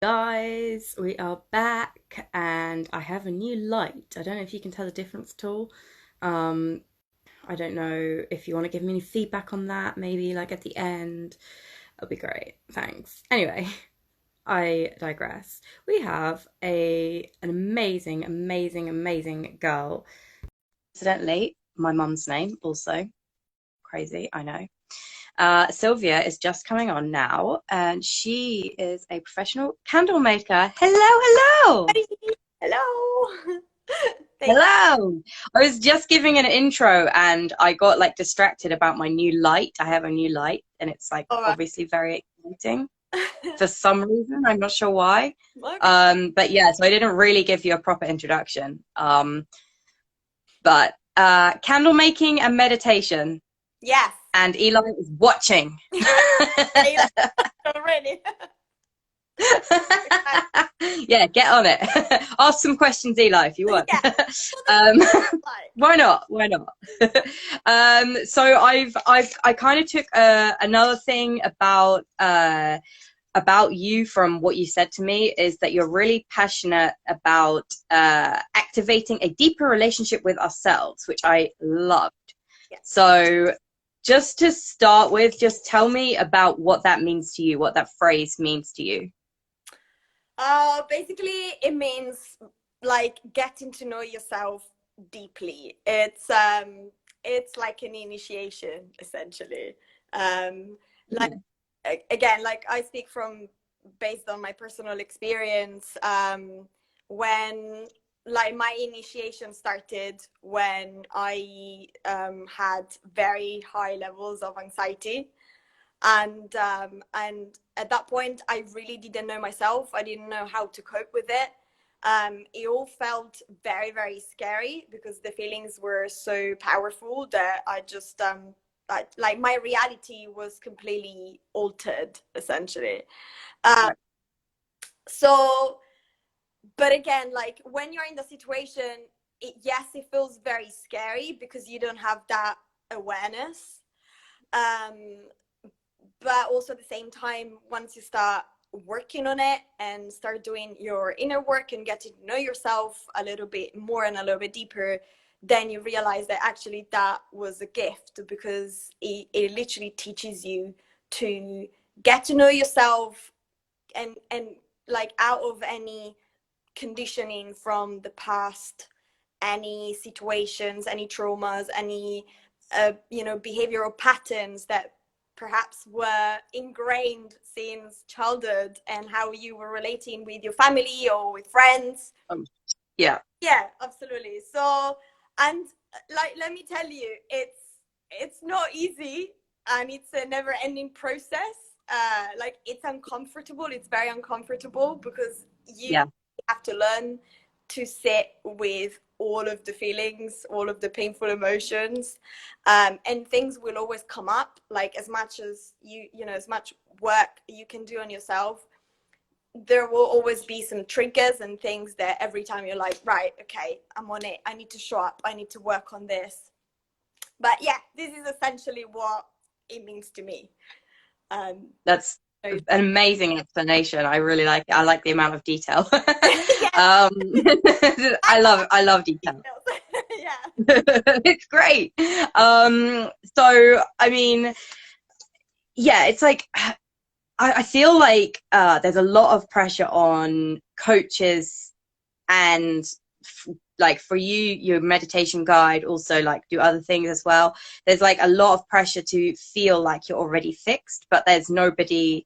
Guys, we are back and I have a new light. I don't know if you can tell the difference at all. Um, I don't know if you want to give me any feedback on that, maybe like at the end. That'll be great. Thanks. Anyway, I digress. We have an amazing, amazing, amazing girl. Incidentally, my mum's name also. Crazy, I know. Silvia is just coming on now, and she is a professional candle maker. Hello, hello, Hello. Thank hello. I was just giving an intro, and I got like distracted about my new light. I have a new light, and it's like you. obviously very exciting for some reason. I'm not sure why. Okay. But yeah, so I didn't really give you a proper introduction. But candle making and meditation, Yes. and Eli is watching. I already. Yeah, get on it. Ask some questions, Eli, if you want. Yeah. What does um, it like? why not? Why not? So I kind of took another thing about you from what you said to me is that you're really passionate about activating a deeper relationship with ourselves, which I loved. Yes. So just to start with, just tell me about what that means to you, what that phrase means to you. Basically, it means like getting to know yourself deeply. It's like an initiation, essentially. Like again, like I speak from based on my personal experience. When like my initiation started when I had very high levels of anxiety, and at that point I really didn't know myself. I didn't know how to cope with it. It all felt very, very scary because the feelings were so powerful that like my reality was completely altered, essentially. um, Right. so but again, like when you're in the situation, yes, it feels very scary because you don't have that awareness. um, but also at the same time, once you start working on it and start doing your inner work and getting to know yourself a little bit more and a little bit deeper, then you realize that actually that was a gift because it literally teaches you to get to know yourself, and like out of any conditioning from the past, any situations, any traumas, any behavioral patterns that perhaps were ingrained since childhood, and how you were relating with your family or with friends. Um, yeah. Yeah, absolutely. So, and like, let me tell you, it's not easy, and it's a never ending process. Like, it's uncomfortable. It's very uncomfortable because you Yeah. have to learn to sit with all of the feelings, all of the painful emotions, and things will always come up. Like, as much as as much work you can do on yourself, there will always be some triggers and things that every time you're like, right, okay, I'm on it. I need to show up. I need to work on this. But yeah, this is essentially what it means to me. Um, That's so an amazing explanation. I really like it. I like the amount of detail. yes, um, I love I love detail. details. Yeah. It's great. So I mean, yeah, it's like I feel like there's a lot of pressure on coaches and like for you, your meditation guide also like do other things as well. There's like a lot of pressure to feel like you're already fixed, but there's nobody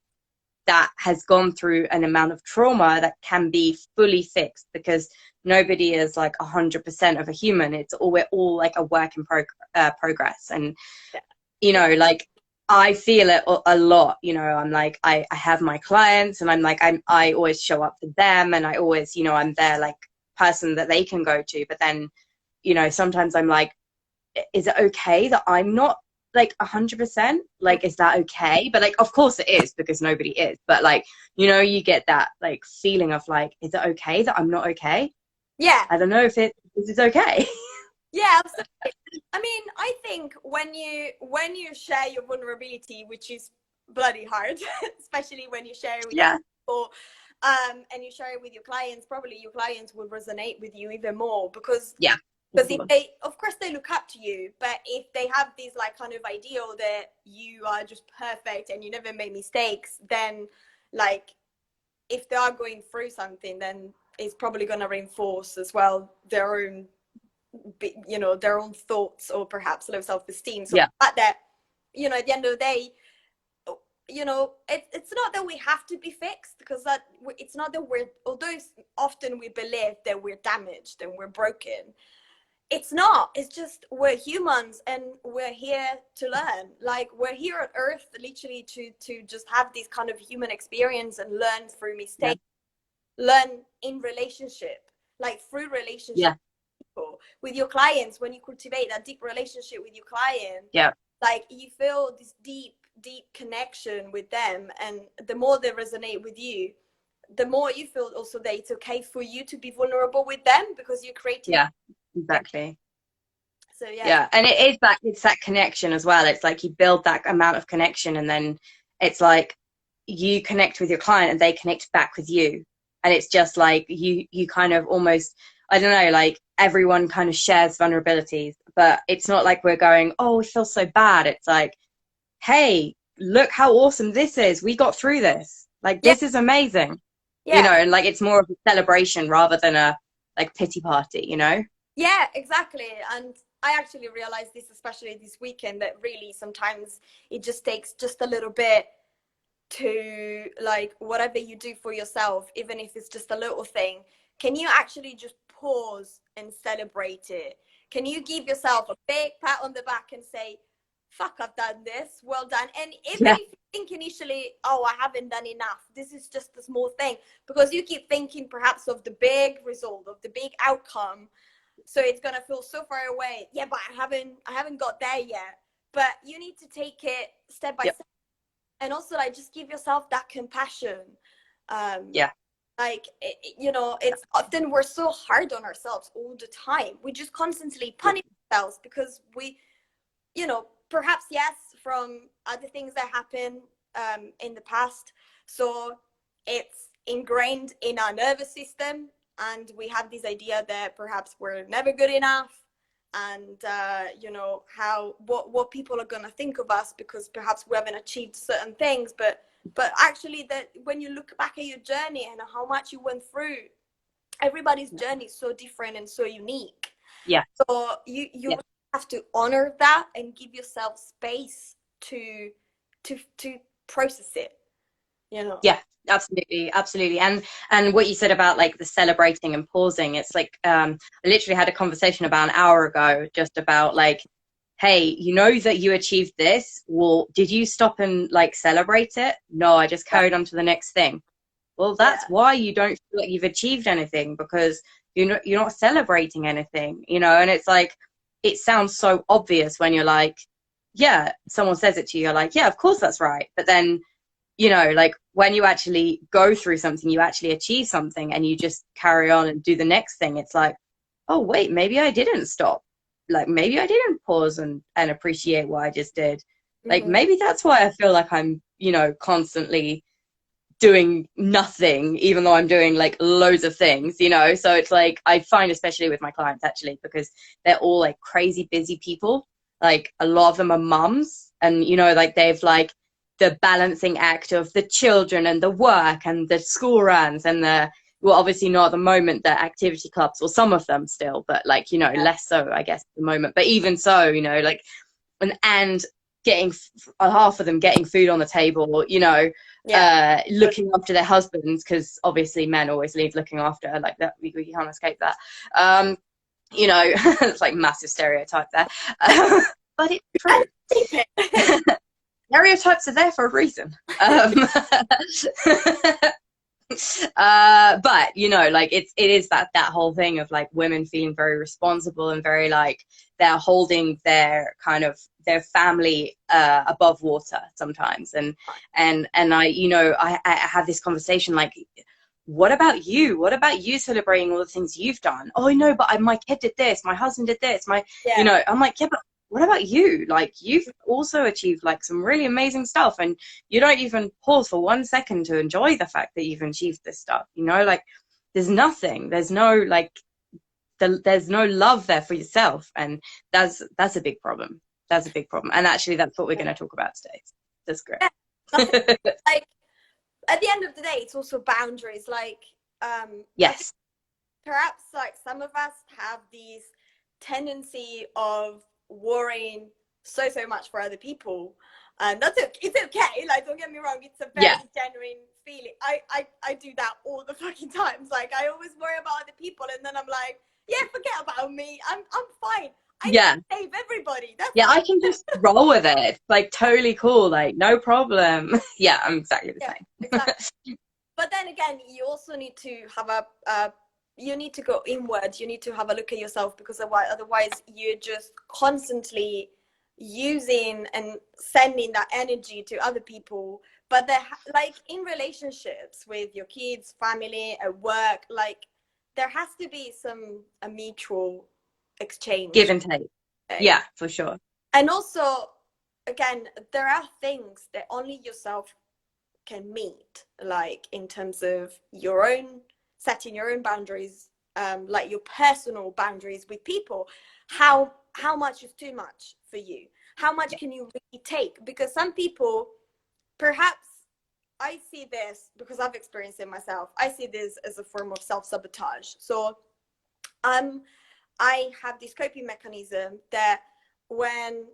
that has gone through an amount of trauma that can be fully fixed because nobody is like 100% of a human. It's all we're all like a work in progress. And Yeah. like I feel it a lot. I'm like I have my clients and I'm like I always show up for them and I always I'm their like person that they can go to, but then sometimes I'm like, is it okay that I'm not like 100%? Like, is that okay? But like, of course it is because nobody is. But like, you get that like feeling of like, is it okay that I'm not okay? Yeah. I don't know if it's okay. Yeah, absolutely. I mean, I think when you share your vulnerability, which is bloody hard, especially when you share it with Yeah. people, and you share it with your clients, probably your clients will resonate with you even more, because Yeah. if they, of course they look up to you, but if they have this like kind of ideal that you are just perfect and you never make mistakes, then like if they are going through something, then it's probably going to reinforce as well their own, you know, their own thoughts, or perhaps low self-esteem. So Yeah. that, you know, at the end of the day, you know, it's not that we have to be fixed, because that it's not that we're, although often we believe that we're damaged and we're broken, it's not. It's just we're humans and we're here to learn. Like, we're here on earth literally to just have this kind of human experience and learn through Yeah. mistakes, learn in relationship, like through relationship Yeah. with people, with your clients. When you cultivate that deep relationship with your client, Yeah. like you feel this deep connection with them, and the more they resonate with you, the more you feel also that it's okay for you to be vulnerable with them, because you're creating. Yeah. Exactly. So yeah. Yeah, and it is that, it's that connection as well. It's like you build that amount of connection, and then it's like you connect with your client and they connect back with you, and it's just like you kind of almost, I don't know, like everyone kind of shares vulnerabilities, but it's not like we're going, oh, we feel so bad. It's like, hey, look how awesome this is. We got through this. Like, Yeah. this is amazing, you know, Yeah. and like it's more of a celebration rather than a like pity party, you know? Yeah, exactly. And I actually realized this, especially this weekend, that really sometimes it just takes just a little bit to, like, whatever you do for yourself, even if it's just a little thing, can you actually just pause and celebrate it? Can you give yourself a big pat on the back and say, fuck, I've done this, well done? And even Yeah. if you think initially, oh, I haven't done enough, this is just a small thing, because you keep thinking perhaps of the big result, of the big outcome, so it's gonna feel so far away. Yeah, but I haven't got there yet. But you need to take it step by Yeah. step, and also like just give yourself that compassion. um Yeah. like you know, it's often we're so hard on ourselves all the time. We just constantly Yeah. punish ourselves because we, you know, perhaps yes, from other things that happen in the past. So it's ingrained in our nervous system, and we have this idea that perhaps we're never good enough, and you know, how what people are going to think of us because perhaps we haven't achieved certain things. But actually, that when you look back at your journey and how much you went through, everybody's journey is so different and so unique. Yeah. So you Yeah. have to honor that and give yourself space to process it, you know. Yeah, absolutely, absolutely. And what you said about like the celebrating and pausing, it's like I literally had a conversation about an hour ago just about like, hey, you know that you achieved this. Well, did you stop and like celebrate it? No, I just carried on to the next thing. Well, that's Yeah. why you don't feel like you've achieved anything, because you're not celebrating anything, you know. And it's like, it sounds so obvious when you're like, yeah, someone says it to you, you're like, yeah, of course that's right. But then, you know, like when you actually go through something, you actually achieve something and you just carry on and do the next thing, it's like, oh wait, maybe I didn't stop, like maybe I didn't pause and appreciate what I just did. Like Mm-hmm. maybe that's why I feel like I'm, you know, constantly doing nothing even though I'm doing like loads of things, you know. So it's like, I find especially with my clients actually, because they're all like crazy busy people, like a lot of them are mums, and you know, like they've like the balancing act of the children and the work and the school runs and the, well, obviously not at the moment, the activity clubs, or some of them still, but like, you know, Yeah. less so I guess at the moment, but even so, you know, like, and getting half of them getting food on the table, you know, Yeah. looking after their husbands, because obviously men always need looking after, like that, we can't escape that. You know, it's like massive stereotype there, but it's true. Stereotypes are there for a reason. But you know, like it is that whole thing of like women feeling very responsible and very like they're holding their kind of their family above water sometimes. And I, you know, I have this conversation like, what about you? What about you celebrating all the things you've done? Oh no, but my kid did this, my husband did this, my, you Yeah. know, I'm like, yeah, but what about you? Like, you've also achieved like some really amazing stuff, and you don't even pause for 1 second to enjoy the fact that you've achieved this stuff, you know? Like, there's nothing, there's no like there's no love there for yourself, and that's a big problem. That's a big problem, and actually that's what we're going to talk about today. That's great. Yeah, nothing, like at the end of the day, it's also boundaries. Like, I think Yes. perhaps like some of us have these tendency of worrying so much for other people, and that's okay. It's okay. Like, don't get me wrong. It's a very Yeah. genuine feeling. I do that all the fucking times. Like, I always worry about other people, and then I'm like, yeah, forget about me. I'm fine. I need Yeah. to save everybody. That's Yeah, how. I can just roll with it. It's like totally cool, like no problem. Yeah, I'm exactly the Yeah, same. exactly. But then again, you also need to have you need to go inward. You need to have a look at yourself, because otherwise you're just constantly using and sending that energy to other people. But like in relationships with your kids, family, at work, like there has to be a mutual Give exchange. and take. Okay? Yeah, for sure. And also, again, there are things that only yourself can meet, like in terms of your own setting your own boundaries, like your personal boundaries with people. How much is too much for you? How much Yeah. can you really take? Because some people, perhaps, I see this because I've experienced it myself. I see this as a form of self-sabotage. So I have this coping mechanism that, when,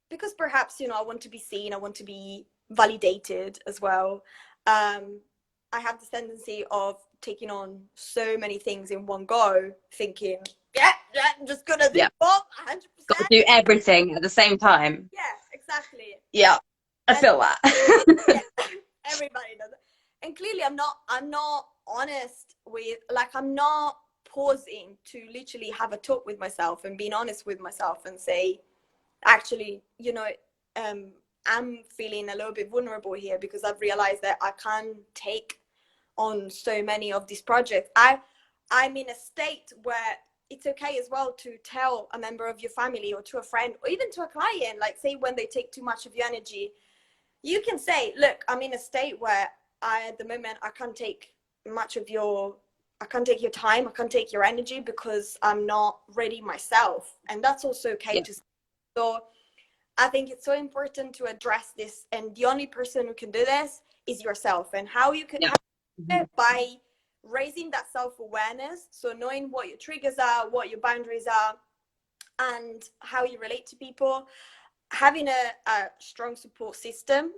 because perhaps, I want to be seen, I want to be validated as well, I have this tendency of taking on so many things in one go, thinking, yeah, I'm just gonna do Yeah. all Got to 100%. do everything at the same time. Yeah, exactly. Yeah, I And feel that. yeah, everybody does it. And clearly I'm not honest with, like, I'm not pausing to literally have a talk with myself and being honest with myself and say, actually, I'm feeling a little bit vulnerable here, because I've realized that I can't take on so many of these projects. I'm in a state where it's okay as well to tell a member of your family, or to a friend, or even to a client, like, say when they take too much of your energy, you can say, look, I'm in a state where at the moment I can't take much of your, I can't take your time, I can't take your energy, because I'm not ready myself. And that's also okay Yeah. to say. So I think it's so important to address this, and the only person who can do this is yourself. And how you can Yeah. do it, by raising that self-awareness, so knowing what your triggers are, what your boundaries are, and how you relate to people, having a strong support system,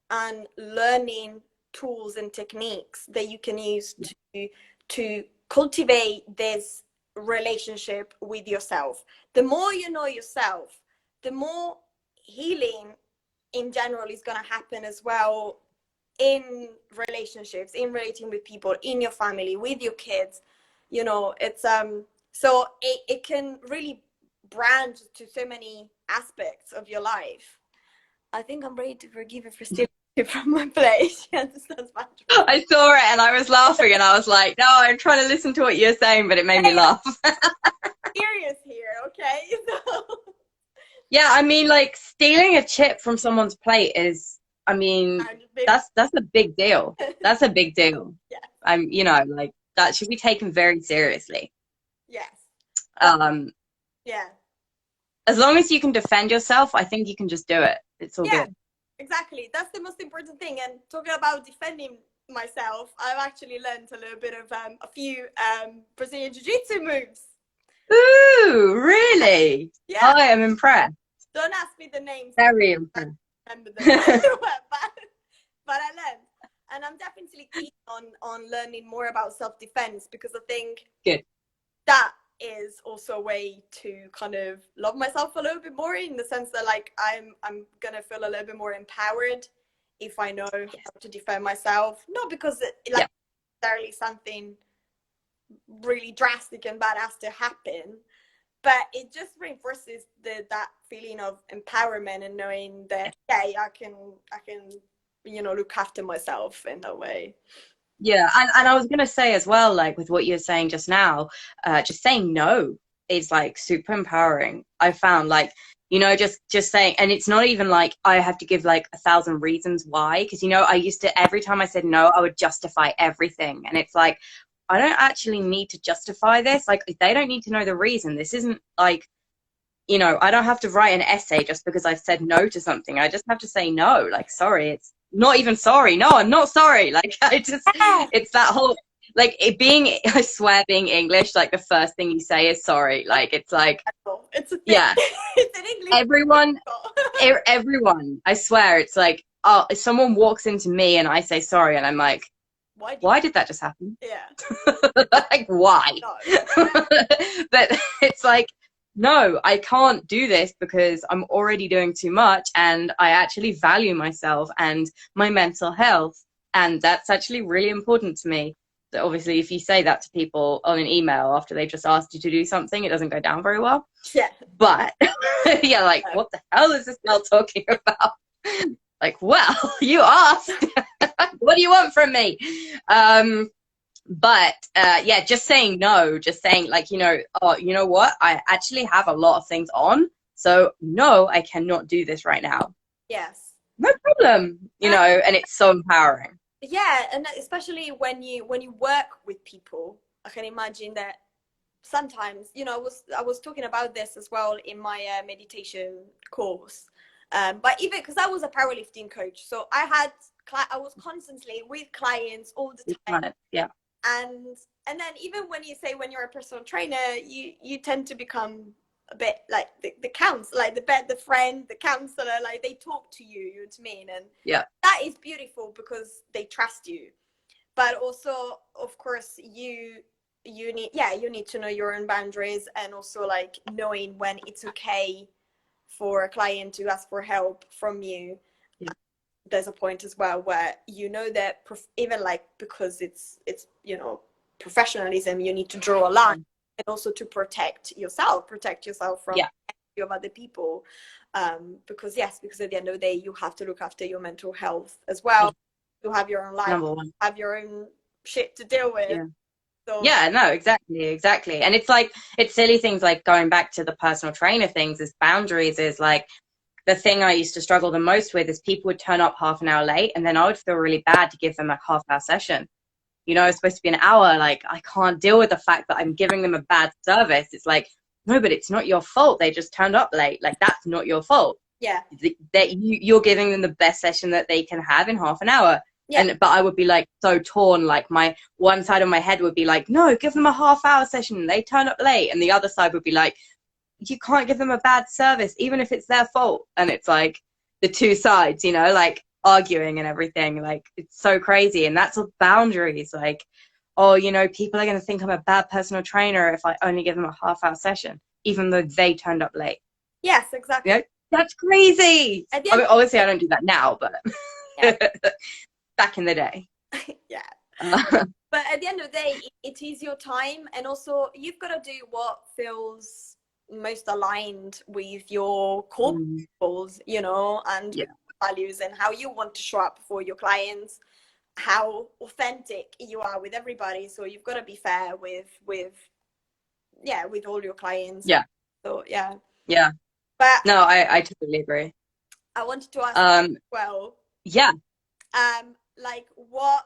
and learning tools and techniques that you can use to cultivate this relationship with yourself. The more you know yourself, the more healing in general is going to happen as well, in relationships, in relating with people, in your family, with your kids. It's so it can really branch to so many aspects of your life. I think I'm ready to forgive her for stealing from my place. She understands boundaries. I saw it and I was laughing and I was like, no, I'm trying to listen to what you're saying, but it made me Hey, laugh. I'm serious here, okay? So, Yeah, I mean, like stealing a chip from someone's plate is, I mean, I'm just being, that's a big deal. That's a big deal. yeah, Like that should be taken very seriously. yes. But Um, yeah, as long as you can defend yourself, I think you can just do it. It's all yeah, good. exactly. That's the most important thing. And talking about defending myself, I've actually learned a little bit of a few Brazilian Jiu-Jitsu moves. Ooh, really? Yeah, I am impressed. don't ask me the names. Very I impressed. remember them, but I learned, and I'm definitely keen on learning more about self-defense, because I think Good. that is also a way to kind of love myself a little bit more, in the sense that, like, I'm gonna feel a little bit more empowered if I know Yes. how to defend myself, not because like Yeah. necessarily something really drastic and bad has to happen, but it just reinforces that feeling of empowerment, and knowing that, yeah, I can look after myself in that way. Yeah, and I was gonna say as well, like with what you're saying just now, just saying no is like super empowering. I found like you know, just saying. And it's not even like I have to give like 1,000 reasons why, because, you know, I used to, every time I said no, I would justify everything, and it's like, I don't actually need to justify this. Like, they don't need to know the reason. This isn't like, you know, I don't have to write an essay just because I've said no to something. I just have to say no. Like, sorry, it's not even sorry. No, I'm not sorry. Like, it's that whole, like, it being, I swear, being English, like, the first thing you say is sorry. Like, it's like, It's a thing. yeah, It's an English. everyone, I swear, it's like, oh, if someone walks into me and I say sorry, and I'm like, why did that just happen? Yeah. Like, why? No. But it's like, no, I can't do this because I'm already doing too much, and I actually value myself and my mental health, and that's actually really important to me. So obviously, if you say that to people on an email after they've just asked you to do something, it doesn't go down very well. Yeah. But yeah, like, what the hell is this girl talking about? Like, well, you asked. What do you want from me? But yeah, just saying no, just saying, like, you know, oh, you know what? I actually have a lot of things on, so no, I cannot do this right now. Yes. No problem, you know, and it's so empowering. Yeah, and especially when you work with people, I can imagine that sometimes, you know, I was talking about this as well in my meditation course. But even because I was a powerlifting coach, so I was constantly with clients all the time. Yeah. And then even when you say when you're a personal trainer, you tend to become a bit like the counselor, like the friend, the counselor, like they talk to you, you know what I mean? And yeah, that is beautiful because they trust you. But also, of course, you need to know your own boundaries, and also like knowing when it's okay for a client to ask for help from you. yeah. There's a point as well where you know that even like, because it's you know, professionalism, you need to draw a line, and also to protect yourself from of other people, because at the end of the day you have to look after your mental health as well. You have your own life, have your own shit to deal with. Yeah. So, yeah, no, exactly. And it's like, it's silly things like going back to the personal trainer things, is boundaries, is like, the thing I used to struggle the most with is people would turn up half an hour late, and then I would feel really bad to give them a half-hour session. You know, it's supposed to be an hour. Like, I can't deal with the fact that I'm giving them a bad service. It's like, no, but it's not your fault. They just turned up late. Like, that's not your fault. Yeah. That you're giving them the best session that they can have in half an hour. Yeah. But I would be like so torn. Like, my one side of my head would be like, no, give them a half-hour session. They turn up late. And the other side would be like, you can't give them a bad service, even if it's their fault. And it's like the two sides, you know, like arguing and everything. Like, it's so crazy. And that's all boundaries. Like, oh, you know, people are going to think I'm a bad personal trainer if I only give them a half-hour session, even though they turned up late. Yes, exactly. You know? That's crazy. I mean, obviously I don't do that now, but back in the day. Yeah. But at the end of the day, it is your time, and also you've got to do what feels most aligned with your core goals, you know, and values, and how you want to show up for your clients, how authentic you are with everybody. So you've got to be fair with all your clients. Yeah. So yeah. But no, I totally agree. I wanted to ask well. Yeah. Like, what,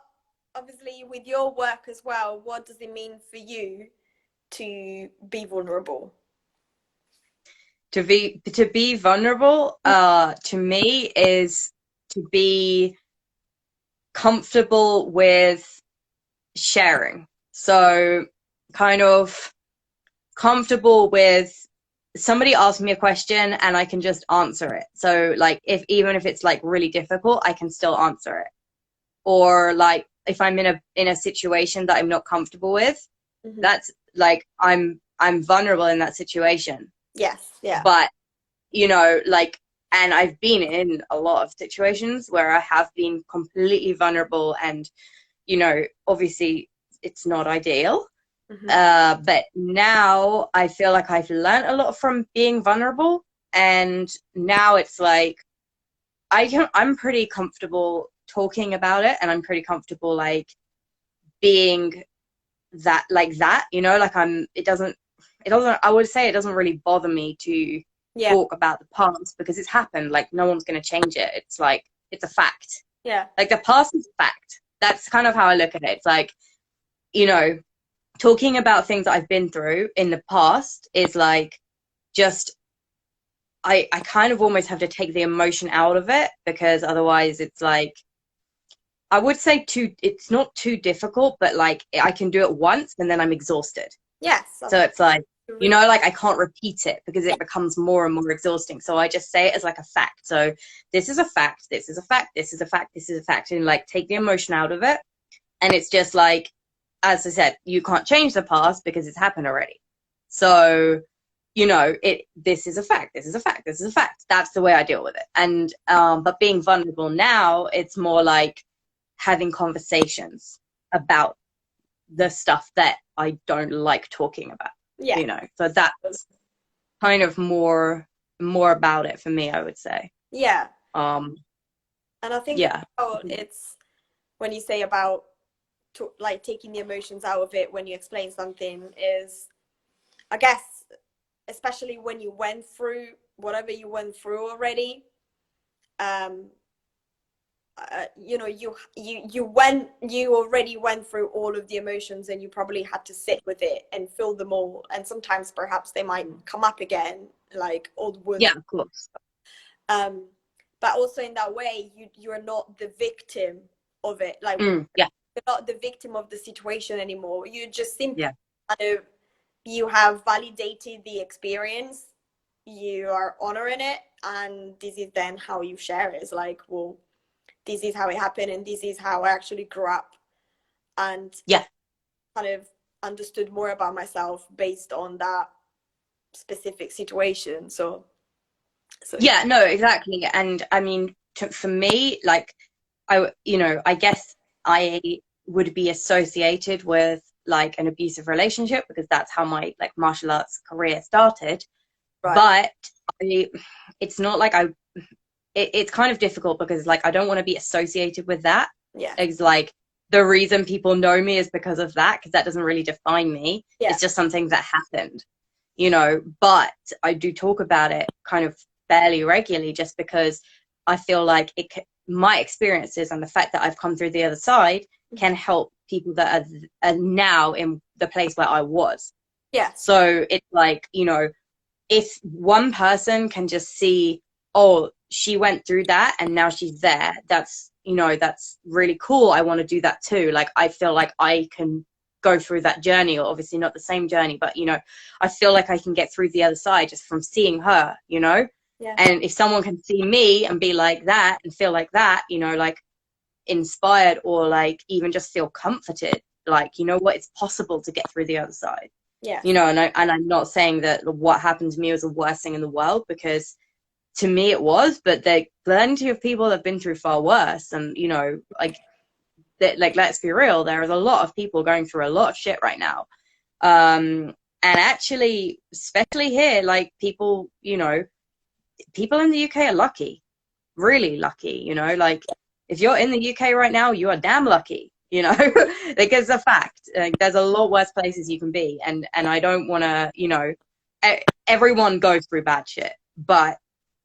obviously with your work as well, what does it mean for you to be vulnerable? To be vulnerable, to me, is to be comfortable with sharing. So kind of comfortable with somebody asks me a question and I can just answer it. So like, even if it's like really difficult, I can still answer it. Or like, if I'm in a situation that I'm not comfortable with, that's like, I'm vulnerable in that situation. Yes. Yeah. But, you know, like, and I've been in a lot of situations where I have been completely vulnerable, and, you know, obviously it's not ideal. But now I feel like I've learned a lot from being vulnerable, and now it's like, I'm pretty comfortable talking about it, and I'm pretty comfortable like being that, like that, you know, like I would say it doesn't really bother me to Yeah. talk about the past because it's happened. Like, no one's going to change it. It's like, it's a fact. Yeah. Like, the past is a fact. That's kind of how I look at it. It's like, you know, talking about things that I've been through in the past is like, just, I kind of almost have to take the emotion out of it, because otherwise it's like, I would say it's not too difficult, but like I can do it once and then I'm exhausted. Yes. So it's like, you Really. know, like I can't repeat it because it becomes more and more exhausting. So I just say it as like a fact. So this is a fact, this is a fact, this is a fact, this is a fact, and like take the emotion out of it. And it's just like, as I said, you can't change the past because it's happened already. So, you know, this is a fact, this is a fact, this is a fact. That's the way I deal with it. And but being vulnerable now, it's more like having conversations about the stuff that I don't like talking about, Yeah. you know. So that's kind of more about it for me, I would say. Yeah. Um, And I think yeah. it's when you say about like taking the emotions out of it when you explain something is, I guess, especially when you went through whatever you went through already, um, you already went through all of the emotions, and you probably had to sit with it and feel them all. And sometimes perhaps they might come up again, like old wounds. Yeah, of course. Um, but also in that way, you are not the victim of it. Like, Yeah, you're not the victim of the situation anymore. You just simply yeah, kind of, you have validated the experience, you are honoring it, and this is then how you share it. It's like, well, this is how it happened, and this is how I actually grew up, and yeah. kind of understood more about myself based on that specific situation. So yeah. Yeah, no, exactly. And I mean, for me, like, you know, I guess I would be associated with like an abusive relationship because that's how my like martial arts career started. Right. But I, it's not like it's kind of difficult because like I don't want to be associated with that. Yeah. It's like the reason people know me is because of that, because that doesn't really define me. Yeah. It's just something that happened, you know. But I do talk about it kind of fairly regularly, just because I feel like my experiences and the fact that I've come through the other side can help people that are now in the place where I was. Yeah. So it's like, you know, if one person can just see, oh, she went through that and now she's there, that's, you know, that's really cool. I want to do that too. Like, I feel like I can go through that journey, or obviously not the same journey, but, you know, I feel like I can get through the other side just from seeing her, you know. Yeah. And if someone can see me and be like that and feel like that, you know, like inspired, or like even just feel comforted, like, you know what, it's possible to get through the other side. Yeah. You know, and I'm not saying that what happened to me was the worst thing in the world, because to me it was, but there are plenty of people that have been through far worse. And, you know, like, that, like, let's be real, there is a lot of people going through a lot of shit right now. And actually, especially here, like, people, you know, people in the UK are lucky, really lucky, you know, like, if you're in the UK right now, you are damn lucky, you know. Like, it's a fact. Like, there's a lot worse places you can be, and I don't want to, you know, everyone goes through bad shit, but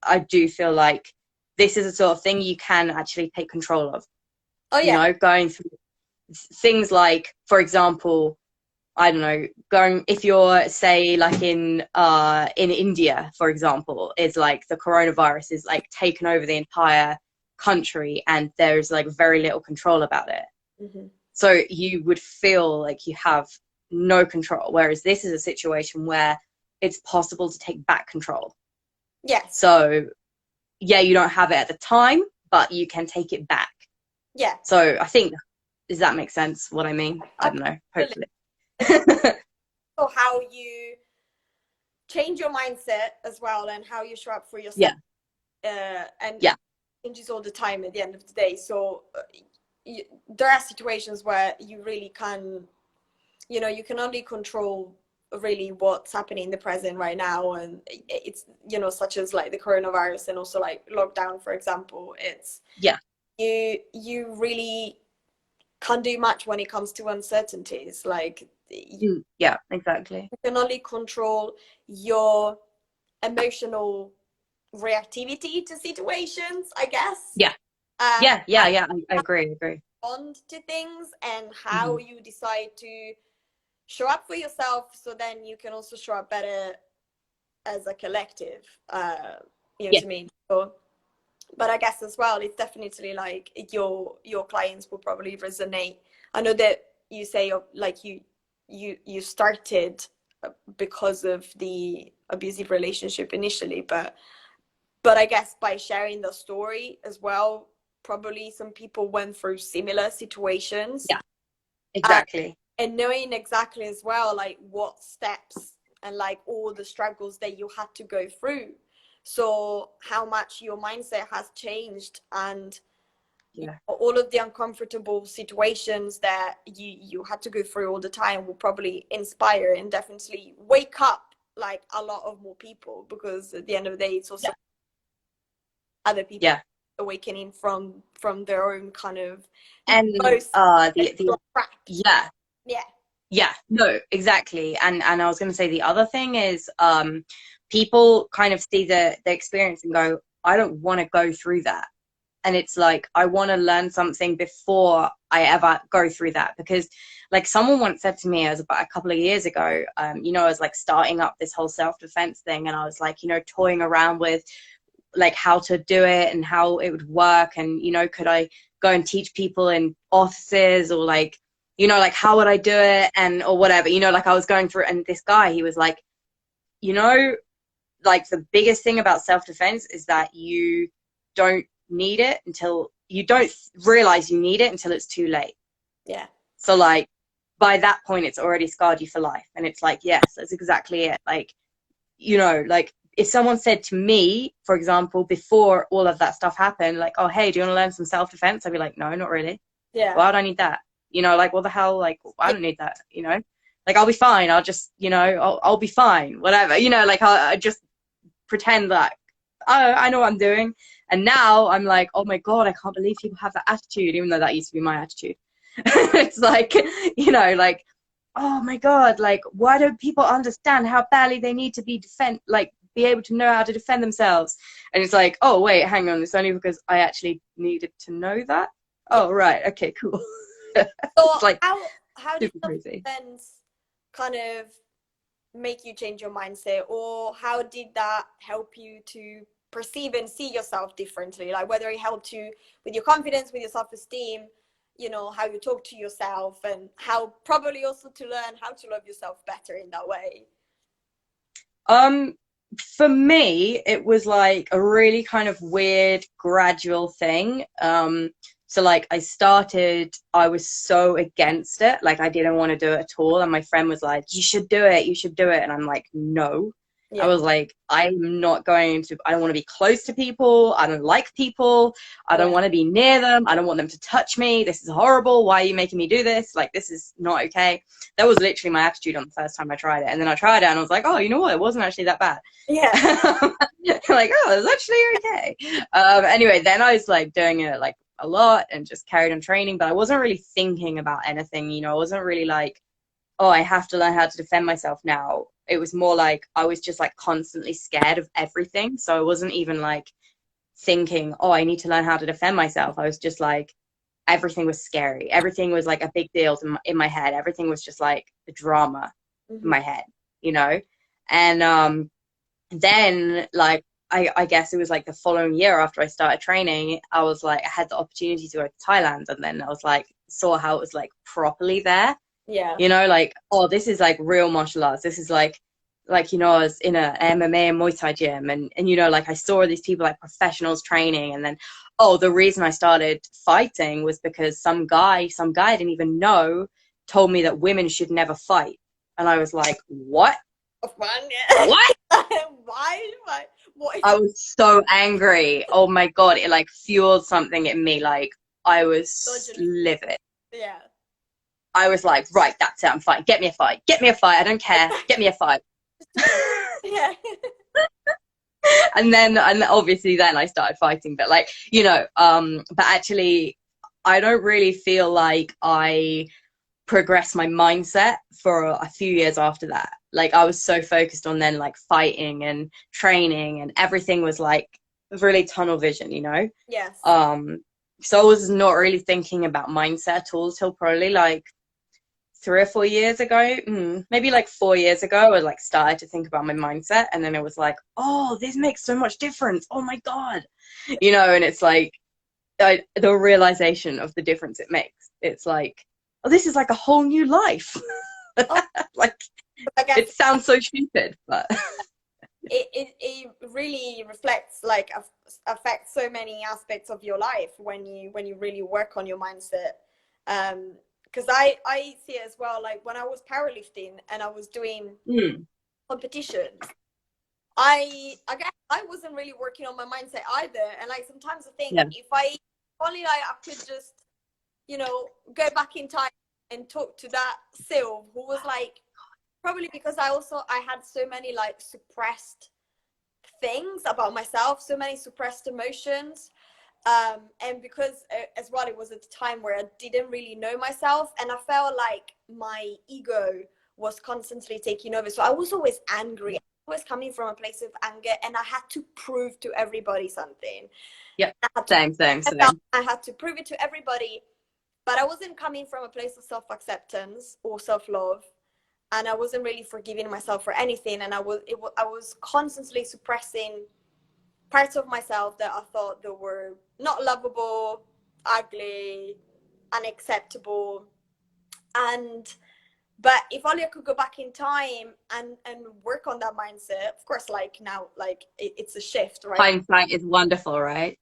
I do feel like this is a sort of thing you can actually take control of. Oh You yeah. know, going through things like, for example, I don't know, going, if you're, say, like in India, for example, is like the coronavirus is like taken over the entire country and there's like very little control about it. Mm-hmm. So you would feel like you have no control, whereas this is a situation where it's possible to take back control. Yes. So yeah, you don't have it at the time, but you can take it back. Yeah. So I think, does that make sense what I mean? I don't know, Absolutely. hopefully. So how you change your mindset as well, and how you show up for yourself. Yeah. And Yeah. changes all the time at the end of the day. So there are situations where you really can, you know, you can only control really what's happening in the present right now. And it's, you know, such as like the coronavirus and also like lockdown, for example. It's, Yeah. you really can't do much when it comes to uncertainties. Like, Yeah, exactly. you can only control your emotional reactivity to situations, I guess. Yeah. Yeah. How Yeah. Yeah. I agree. I agree. you respond to things and how Hmm. you decide to show up for yourself, so then you can also show up better as a collective. You know Yeah. what I mean? So, but I guess as well, it's definitely like your clients will probably resonate. I know that you say like you started because of the abusive relationship initially, but I guess by sharing the story as well, probably some people went through similar situations. Yeah. Exactly. And knowing exactly as well like what steps and like all the struggles that you had to go through, so how much your mindset has changed, and Yeah. all of the uncomfortable situations that you had to go through all the time will probably inspire and definitely wake up like a lot of more people, because at the end of the day it's also Yeah. other people Yeah. awakening from their own kind of And most the crap. yeah. Yeah, Yeah, no, exactly. And I was going to say the other thing is people kind of see the experience and go, I don't want to go through that. And it's like, I want to learn something before I ever go through that. Because like someone once said to me, it was about a couple of years ago, I was like starting up this whole self-defense thing, and I was like, toying around with like how to do it and how it would work, and could I go and teach people in offices, or like like how would I do it, and or whatever, like I was going through. And this guy, he was like, you know like the biggest thing about self-defense is that you don't need it until you don't realize you need it until it's too late. yeah, So like by that point it's already scarred you for life. And it's like, yes, that's exactly it. Like like if someone said to me, for example, before all of that stuff happened, like, oh, hey, do you want to learn some self-defense? I'd be like, no, not really. yeah, Why would I need that? Like, what the hell? Like, I yeah, don't need that, like, I'll be fine. I'll just, I'll be fine, whatever, like, I just pretend that I know what I'm doing. And now I'm like, oh my God, I can't believe people have that attitude, even though that used to be my attitude. It's like, like, oh my God, like, why don't people understand how badly they need to be able to know how to defend themselves? And it's like, oh, wait, hang on. It's only because I actually needed to know that. yeah. Oh, right. Okay, cool. So It's like how did super the crazy. friends kind of make you change your mindset, or how did that help you to perceive and see yourself differently? Like whether it helped you with your confidence, with your self-esteem, how you talk to yourself, and how probably also to learn how to love yourself better in that way. Um, for me, it was like a really kind of weird, gradual thing. So like I was so against it. Like I didn't want to do it at all. And my friend was like, you should do it. You should do it. And I'm like, no. I Yeah, was like, I'm not I don't want to be close to people. I don't like people. I don't yeah, want to be near them. I don't want them to touch me. This is horrible. Why are you making me do this? Like, this is not okay. That was literally my attitude on the first time I tried it. And then I tried it and I was like, oh, you know what? It wasn't actually that bad. yeah, Like, oh, it's actually okay. Anyway, then I was like doing it like a lot and just carried on training, but I wasn't really thinking about anything. I wasn't really like, oh, I have to learn how to defend myself now. It was more like I was just like constantly scared of everything. So I wasn't even like thinking, oh, I need to learn how to defend myself. I was just like, everything was scary. Everything was like a big deal in my head. Everything was just like a drama in mm-hmm. my head, And then like I guess it was like the following year after I started training, I was like, I had the opportunity to go to Thailand, and then I was like, saw how it was like properly there. Yeah, Like, oh, this is like real martial arts. This is like I was in a MMA and Muay Thai gym, and like I saw these people like professionals training. And then, oh, the reason I started fighting was because some guy I didn't even know told me that women should never fight. And I was like, what? fun. What? Why? What is I was so angry. Oh my God, it like fueled something in me. Like I was misogyny? livid. Yeah, I was like, right, that's it. I'm fighting. Get me a fight. Get me a fight. I don't care. Get me a fight. yeah, And obviously then I started fighting. But like, but actually I don't really feel like I progress my mindset for a few years after that. Like I was so focused on then like fighting and training, and everything was like really tunnel vision, you know? Yes. Um, so I was not really thinking about mindset at all till probably like 3 or 4 years ago, maybe like 4 years ago, I like started to think about my mindset, and then it was like, oh, this makes so much difference. Oh my God, you know, and it's like the realization of the difference it makes. It's like, oh, this is like a whole new life. Oh, Like I guess it sounds so stupid, but it really reflects, like, affects so many aspects of your life when you really work on your mindset. Because I see it as well, like when I was powerlifting and I was doing competitions, I guess I wasn't really working on my mindset either. And like sometimes I think, yeah, if I only like I could just, go back in time and talk to that Sil who was like, probably because I had so many like suppressed things about myself, so many suppressed emotions. And because as well, it was at the time where I didn't really know myself, and I felt like my ego was constantly taking over. So I was always angry, always coming from a place of anger, and I had to prove to everybody something. yeah, I had to same, same, prove myself, same. I had to prove it to everybody, but I wasn't coming from a place of self-acceptance or self-love, and I wasn't really forgiving myself for anything. And I was constantly suppressing parts of myself that I thought that were not lovable, ugly, unacceptable. And but if only I could go back in time and work on that mindset. Of course, like now, like it's a shift, right? Hindsight is wonderful, right?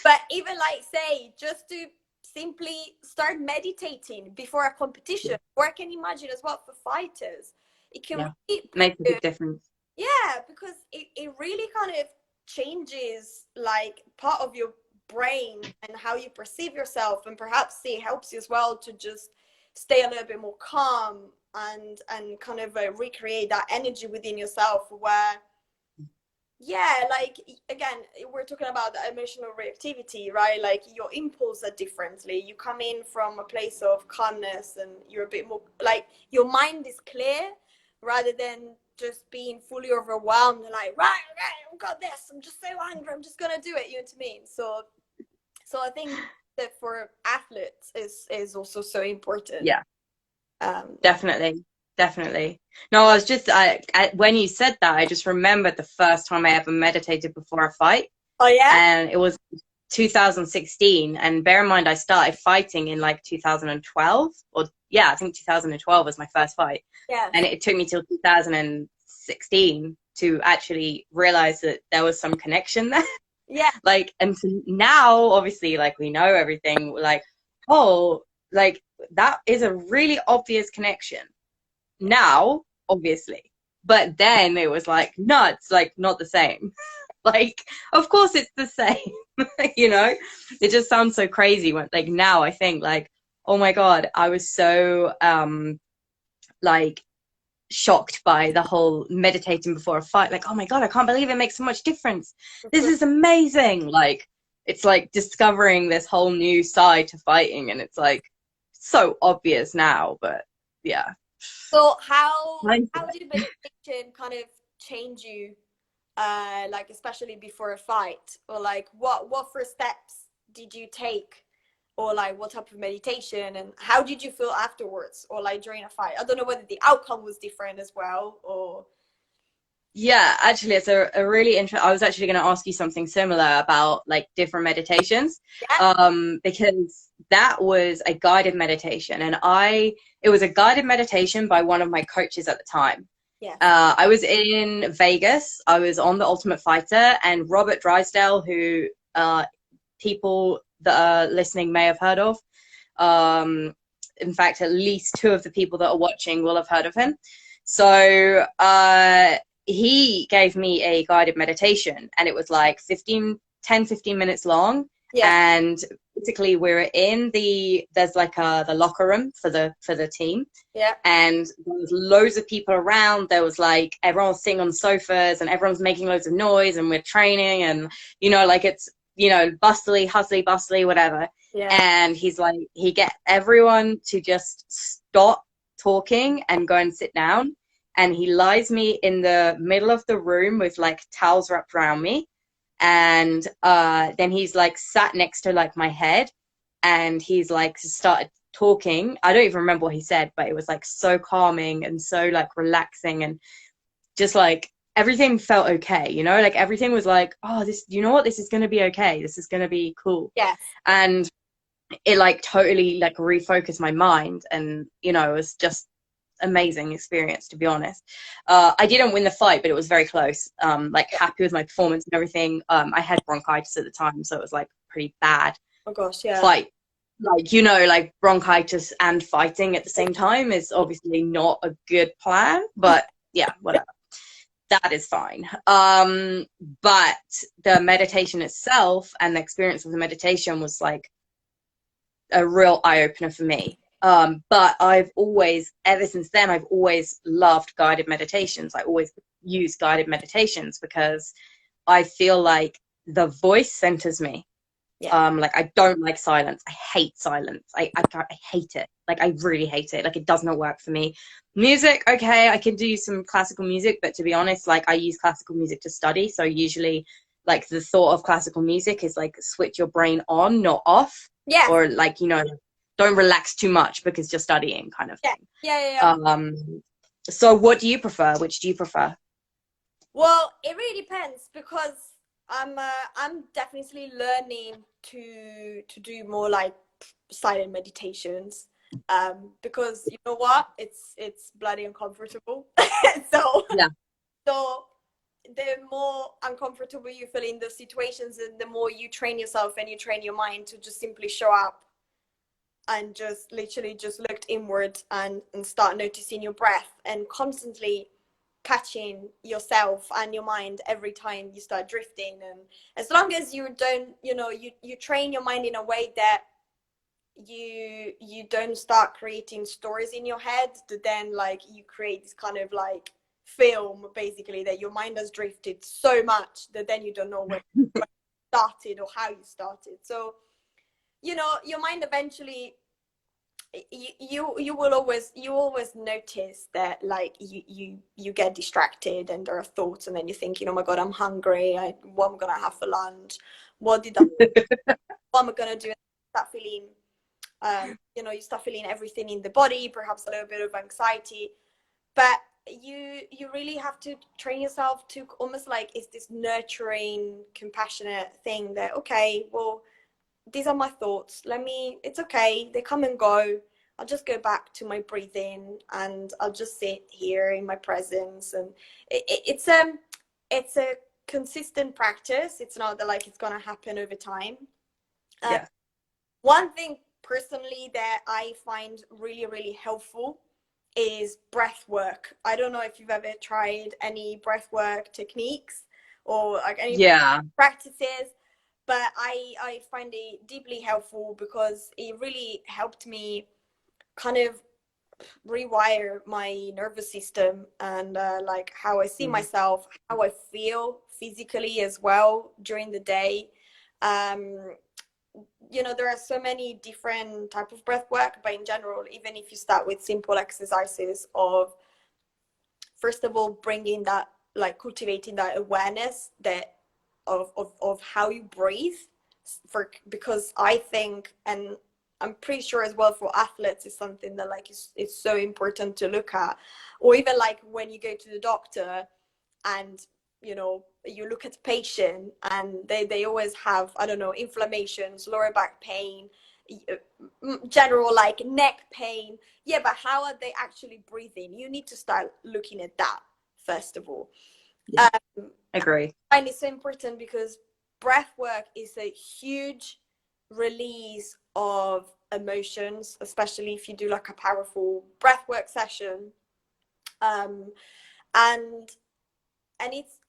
But even like say just to simply start meditating before a competition, or I can imagine as well for fighters, it can Yeah, really put makes a you, big difference. yeah, because it really kind of changes like part of your brain and how you perceive yourself, and perhaps it helps you as well to just stay a little bit more calm and kind of recreate that energy within yourself where, yeah, like again, we're talking about the emotional reactivity, right? Like your impulse are differently, you come in from a place of calmness and you're a bit more like your mind is clear, rather than just being fully overwhelmed and like, right, I've got this, I'm just so angry, I'm just gonna do it, you know what I mean? So I think that for athletes is also so important. Yeah, um definitely, definitely. No, I was just when you said that, I just remembered the first time I ever meditated before a fight, oh yeah. and it was 2016. And bear in mind, I started fighting in like 2012, or yeah, I think 2012 was my first fight, Yes. and it took me till 2016 to actually realize that there was some connection there. Yeah. Like, and so now obviously like we know everything, like, oh, like that is a really obvious connection now, obviously, but then it was like nuts, like not the same. Like of course it's the same. You know, it just sounds so crazy when like now I think like, oh my God, I was so like shocked by the whole meditating before a fight. Like, oh my God, I can't believe it makes so much difference. This is amazing. Like, it's like discovering this whole new side to fighting, and it's like so obvious now, but yeah. So how Mindset. did meditation kind of change you, like especially before a fight, or like what first steps did you take, or like what type of meditation, and how did you feel afterwards, or like during a fight? I don't know whether the outcome was different as well, or Yeah, actually, it's a really interesting. I was actually going to ask you something similar about like different meditations, yeah, because that was a guided meditation, and it was a guided meditation by one of my coaches at the time. yes, I was in Vegas. I was on The Ultimate Fighter, and Robert Drysdale, who people that are listening may have heard of. In fact, at least two of the people that are watching will have heard of him. So he gave me a guided meditation, and it was like 15 minutes long. yes, And basically we're in there's like the locker room for the team, yeah, and there was loads of people around. There was like everyone was sitting on sofas and everyone's making loads of noise, and we're training, and you know, like it's you know, bustly, hustly, bustly, whatever. Yeah. And he's like, he get everyone to just stop talking and go and sit down. And he lies me in the middle of the room with like towels wrapped around me. And then he's like sat next to like my head, and he's like started talking. I don't even remember what he said, but it was like so calming and so like relaxing, and just like everything felt okay, you know, like everything was like, oh, this, you know what, this is going to be okay, this is going to be cool. Yes. And it like totally like refocused my mind, and you know, it was just amazing experience, to be honest. I didn't win the fight, but it was very close. Like happy with my performance and everything. I had bronchitis at the time, so it was like pretty bad Oh gosh, yeah. fight. Like, you know, like bronchitis and fighting at the same time is obviously not a good plan, but yeah, whatever. That is fine. But the meditation itself and the experience of the meditation was like a real eye opener for me. But I've always, ever since then, I've always loved guided meditations. I always use guided meditations because I feel like the voice centers me. Yeah. Like I don't like silence. I hate silence. I hate it. Like I really hate it. Like it does not work for me. Music, okay, I can do some classical music, but to be honest, like I use classical music to study. So usually like the thought of classical music is like switch your brain on, not off. Yes. Or like, you know, don't relax too much because you're studying kind of Yeah. thing. Yeah. So what do you prefer? Which do you prefer? Well, it really depends because I'm definitely learning to do more like silent meditations. Because you know what, it's bloody uncomfortable. so Yeah. so the more uncomfortable you feel in those situations, and the more you train yourself and you train your mind to just simply show up and just literally just look inward and start noticing your breath and constantly catching yourself and your mind every time you start drifting. And as long as you don't, you know, you train your mind in a way that you don't start creating stories in your head that then like you create this kind of like film basically, that your mind has drifted so much that then you don't know when you started or how you started. So you know, your mind eventually, you will always, you always notice that like you get distracted and there are thoughts, and then you're thinking, oh my god, I'm hungry, what am I gonna have for lunch, what am I gonna do? Start feeling you know, you start feeling everything in the body, perhaps a little bit of anxiety. But you really have to train yourself to almost like, it's this nurturing, compassionate thing that, okay, well, these are my thoughts, let me, it's okay, they come and go, I'll just go back to my breathing and I'll just sit here in my presence. And it's a consistent practice. It's not that like it's gonna happen over time. Yeah. One thing personally that I find really, really helpful is breath work. I don't know if you've ever tried any breath work techniques or like any Yeah. practices, but I find it deeply helpful because it really helped me kind of rewire my nervous system and like how I see Mm. myself, how I feel physically as well during the day. Um, you know, there are so many different type of breath work, but in general, even if you start with simple exercises of, first of all, bringing that, like cultivating that awareness that of how you breathe, for because I think, and I'm pretty sure as well for athletes, is something that like is so important to look at. Or even like when you go to the doctor and you know, you look at the patient and they always have, I don't know, inflammations, lower back pain, general like neck pain. Yeah, but how are they actually breathing? You need to start looking at that first of all. Yeah. Agree. And it's so important because breath work is a huge release of emotions, especially if you do like a powerful breath work session. um, and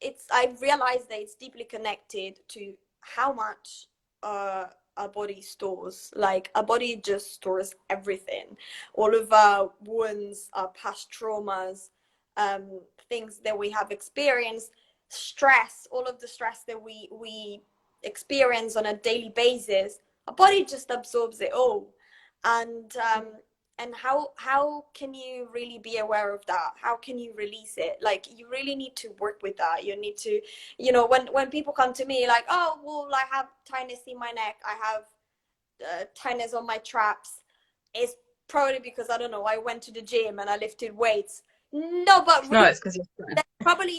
it's I realized that it's deeply connected to how much our body stores. Like our body just stores everything, all of our wounds, our past traumas, things that we have experienced, stress, all of the stress that we experience on a daily basis, our body just absorbs it all. And how can you really be aware of that? How can you release it? Like, you really need to work with that. You need to, when people come to me like, oh, well, I have tightness in my neck, I have tightness on my traps, it's probably because, I don't know, I went to the gym and I lifted weights. No, but No, really, it's because you're that's probably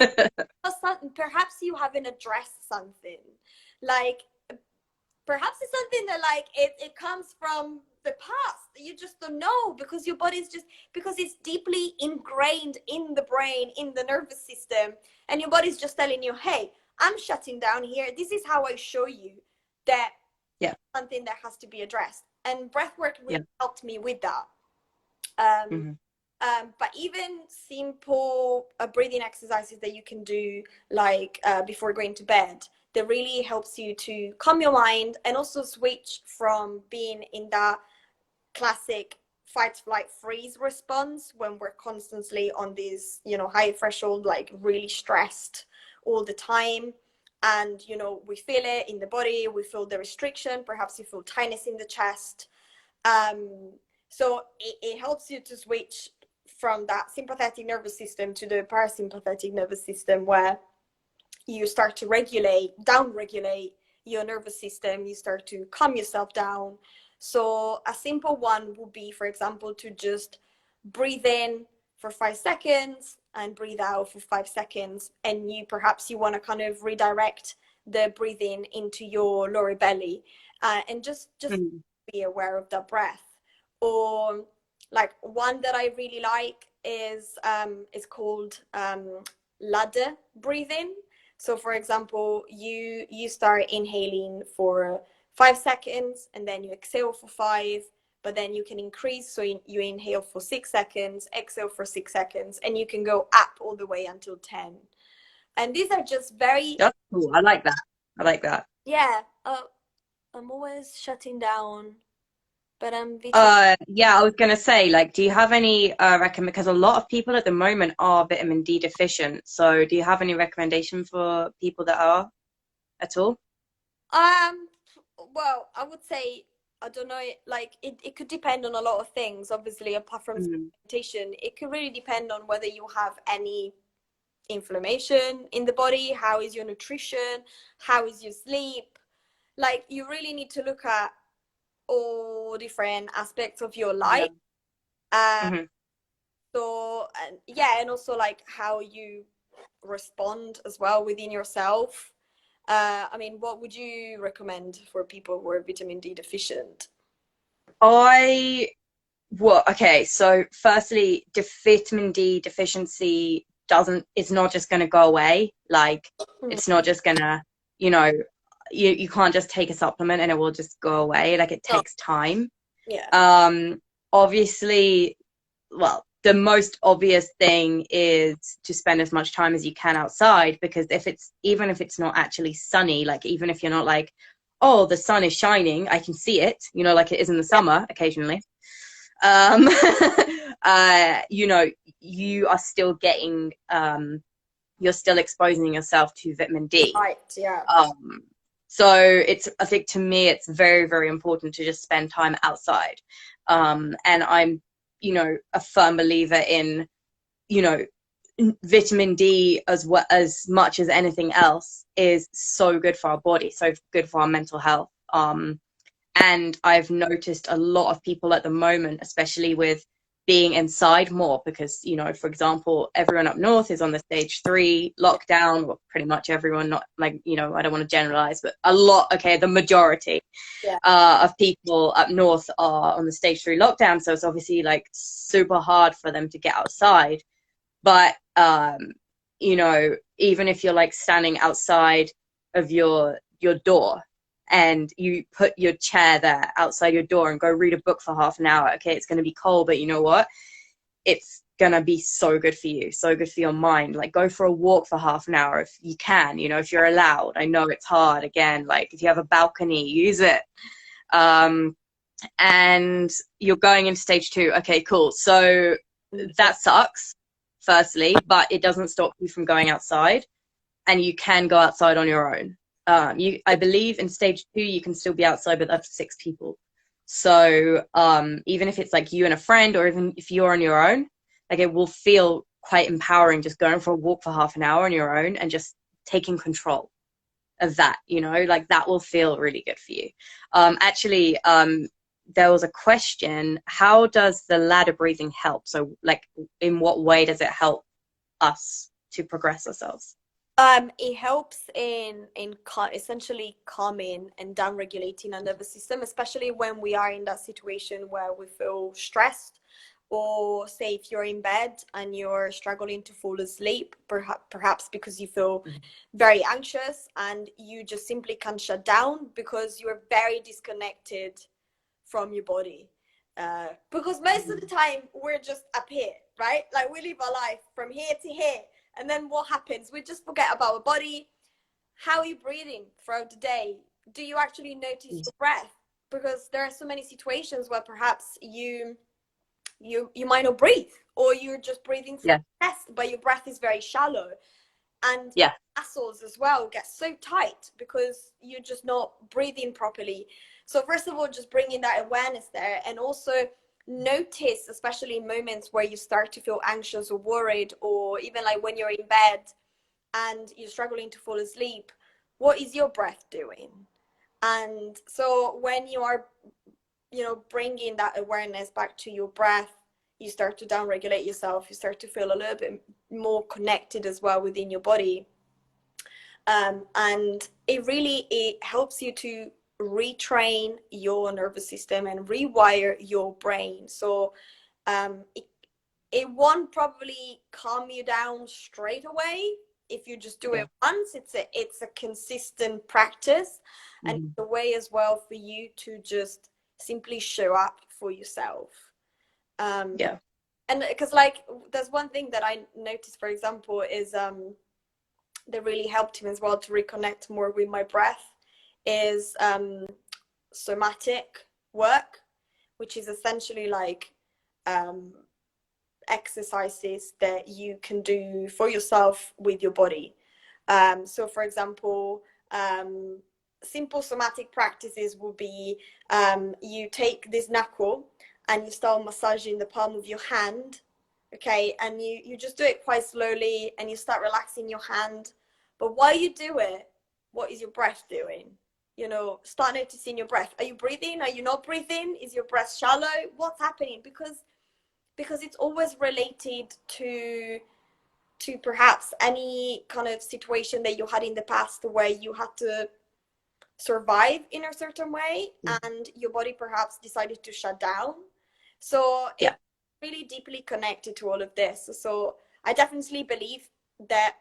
perhaps you haven't addressed something. Like, perhaps it's something that, like, it comes from the past. You just don't know, because your body's just, because it's deeply ingrained in the brain, in the nervous system, and your body's just telling you, hey, I'm shutting down here. This is how I show you that yeah, something that has to be addressed. And breathwork yeah. really helped me with that. um, Mm-hmm. but even simple breathing exercises that you can do, like before going to bed, that really helps you to calm your mind, and also switch from being in that classic fight, flight, freeze response, when we're constantly on this, high threshold, like really stressed all the time. And, we feel it in the body, we feel the restriction, perhaps you feel tightness in the chest. So it helps you to switch from that sympathetic nervous system to the parasympathetic nervous system, where you start to down regulate your nervous system, you start to calm yourself down. So a simple one would be, for example, to just breathe in for 5 seconds and breathe out for 5 seconds. And you want to kind of redirect the breathing into your lower belly, and just Mm-hmm. be aware of the breath. Or, like, one that I really like is called ladder breathing. So, for example, you start inhaling for 5 seconds, and then you exhale for 5, but then you can increase. So you inhale for 6 seconds, exhale for 6 seconds, and you can go up all the way until 10. And these are just very, That's cool. I like that. I like that. yeah. I'm always shutting down, but I'm Yeah, I was gonna say, like, do you have any recommend, because a lot of people at the moment are vitamin D deficient. So do you have any recommendation for people that are at all? Um, well, I would say, I don't know, like, it could depend on a lot of things. Obviously, apart from Mm. supplementation, it could really depend on whether you have any inflammation in the body, how is your nutrition, how is your sleep. Like, you really need to look at all different aspects of your Yeah. life. Um, Hmm. so, and yeah, and also, like, how you respond as well within yourself. I mean, what would you recommend for people who are vitamin D deficient? I Well, okay, so firstly, vitamin D deficiency doesn't, it's not just going to go away. Like, Mhm. it's not just going to, you know, you can't just take a supplement and it will just go away. Like, it No, takes time. yeah, Um, Obviously, well, the most obvious thing is to spend as much time as you can outside, because even if it's not actually sunny, like, even if you're not like, oh, the sun is shining, I can see it, like it is in the yeah, summer occasionally. um you know, you are still getting you're still exposing yourself to vitamin D. right, yeah, um so I think, to me, it's very, very important to just spend time outside. And I'm, a firm believer in, you know vitamin D, as well, as much as anything else, is so good for our body, so good for our mental health. And I've noticed a lot of people at the moment, especially with being inside more, because, for example, everyone up north is on the stage 3 lockdown. Well, pretty much everyone, not like, I don't want to generalize, but a lot, okay, the majority yeah, of people up north are on the stage 3 lockdown. So it's obviously like super hard for them to get outside. But, even if you're like standing outside of your door, and you put your chair there outside your door and go read a book for half an hour, okay, it's going to be cold, but you know what? It's going to be so good for you, so good for your mind. Like, go for a walk for half an hour if you can, if you're allowed. I know it's hard. Again, like, if you have a balcony, use it. And you're going into stage 2. Okay, cool. So that sucks, firstly, but it doesn't stop you from going outside, and you can go outside on your own. I believe in stage 2 you can still be outside with up to 6 people. So even if it's like you and a friend, or even if you're on your own, like it will feel quite empowering just going for a walk for half an hour on your own and just taking control of that, you know, like that will feel really good for you. Actually, there was a question, how does the ladder breathing help? So like in what way does it help us to progress ourselves? It helps in essentially calming and down regulating our nervous system, especially when we are in that situation where we feel stressed, or say if you're in bed and you're struggling to fall asleep, perhaps because you feel very anxious and you just simply can't shut down because you're very disconnected from your body. Because most of the time we're just up here, right? Like we live our life from here to here. And then what happens? We just forget about our body. How are you breathing throughout the day? Do you actually notice your breath? Because there are so many situations where perhaps you might not breathe, or you're just breathing through Yeah. your chest, but your breath is very shallow. And Yeah. muscles as well get so tight because you're just not breathing properly. So first of all, just bringing that awareness there, and also notice, especially in moments where you start to feel anxious or worried, or even like when you're in bed and you're struggling to fall asleep, what is your breath doing? And so when you are, bringing that awareness back to your breath, you start to down regulate yourself, you start to feel a little bit more connected as well within your body. And it helps you to retrain your nervous system and rewire your brain. So it won't probably calm you down straight away if you just do it once. It's a consistent practice, and it's a way as well for you to just simply show up for yourself. And because like there's one thing that I noticed, for example, is that really helped him as well to reconnect more with my breath is somatic work, which is essentially like exercises that you can do for yourself with your body. So for example, simple somatic practices will be you take this knuckle and you start massaging the palm of your hand, okay, and you just do it quite slowly and you start relaxing your hand. But while you do it, what is your breath doing? Start noticing your breath. Are you breathing? Are you not breathing? Is your breath shallow? What's happening? Because it's always related to perhaps any kind of situation that you had in the past where you had to survive in a certain way and your body perhaps decided to shut down. So it's really deeply connected to all of this. So I definitely believe that